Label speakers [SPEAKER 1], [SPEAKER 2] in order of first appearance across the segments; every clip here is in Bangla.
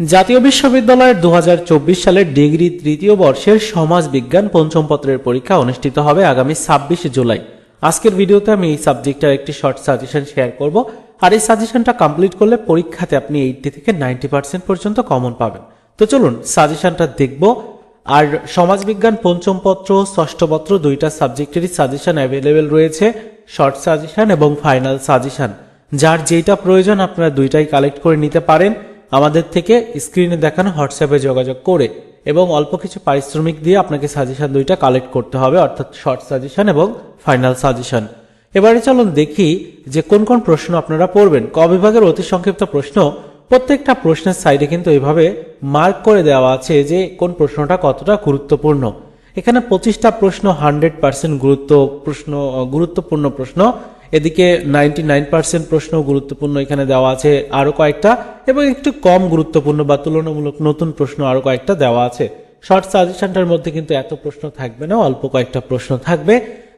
[SPEAKER 1] জাতীয় বিশ্ববিদ্যালয়ের 2024 সালের ডিগ্রি তৃতীয় বর্ষের সমাজ বিজ্ঞান পঞ্চম পত্রের পরীক্ষা অনুষ্ঠিত হবে আগামী 26 জুলাই। আজকের ভিডিওতে আমি এই সাবজেক্টের একটি শর্ট সাজেশন শেয়ার করব, আর এই সাজেশনটা কমপ্লিট করলে পরীক্ষাতে আপনি 80 থেকে 90% পর্যন্ত কমন পাবেন। তো চলুন সাজেশনটা দেখব। আর সমাজবিজ্ঞান পঞ্চম পত্র ষষ্ঠ পত্র দুইটা সাবজেক্টেরই সাজেশন অ্যাভেলেবেল রয়েছে, শর্ট সাজেশন এবং ফাইনাল সাজেশন। যার যেটা প্রয়োজন আপনারা দুইটাই কালেক্ট করে নিতে পারেন আমাদের থেকে স্ক্রিনে দেখানো হোয়াটসঅ্যাপে যোগাযোগ করে, এবং অল্প কিছু পারিশ্রমিক দিয়ে আপনাকে সাজেশন দুইটা কালেক্ট করতে হবে, অর্থাৎ শর্ট সাজেশন এবং ফাইনাল সাজেশন। এবারে চলুন দেখি যে কোন কোন প্রশ্ন আপনারা পড়বেন। ক বিভাগের অতি সংক্ষিপ্ত প্রশ্ন, প্রত্যেকটা প্রশ্নের সাইডে কিন্তু এভাবে মার্ক করে দেওয়া আছে যে কোন প্রশ্নটা কতটা গুরুত্বপূর্ণ। এখানে 25টা প্রশ্ন 100% গুরুত্বপূর্ণ প্রশ্ন, এদিকে 99% প্রশ্ন গুরুত্বপূর্ণ এখানে দেওয়া আছে আরো কয়েকটা, এবং একটু কম গুরুত্বপূর্ণ বা তুলনামূলক নতুন প্রশ্ন আরো কয়েকটা দেওয়া আছে। শর্ট সাজেশনটার মধ্যে কিন্তু এত প্রশ্ন থাকবে না, অল্প কয়েকটা প্রশ্ন থাকবে।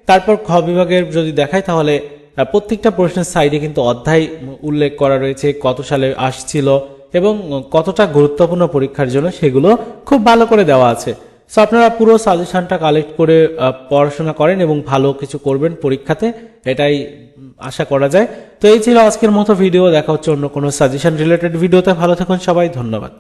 [SPEAKER 1] তারপর খ বিভাগের যদি দেখায় তাহলে প্রত্যেকটা প্রশ্নের সাইডে কিন্তু অধ্যায় উল্লেখ করা রয়েছে, কত সালে আসছিল এবং কতটা গুরুত্বপূর্ণ পরীক্ষার জন্য সেগুলো খুব ভালো করে দেওয়া আছে। সো আপনারা পুরো সাজেশনটা কালেক্ট করে পড়াশোনা করেন এবং ভালো কিছু করবেন পরীক্ষাতে, এটাই আশা করা যায়। তো এই ছিল আজকের মতো ভিডিও, দেখা হচ্ছে অন্য কোনো সাজেশন রিলেটেড ভিডিওতে। ভালো থাকুন সবাই, ধন্যবাদ।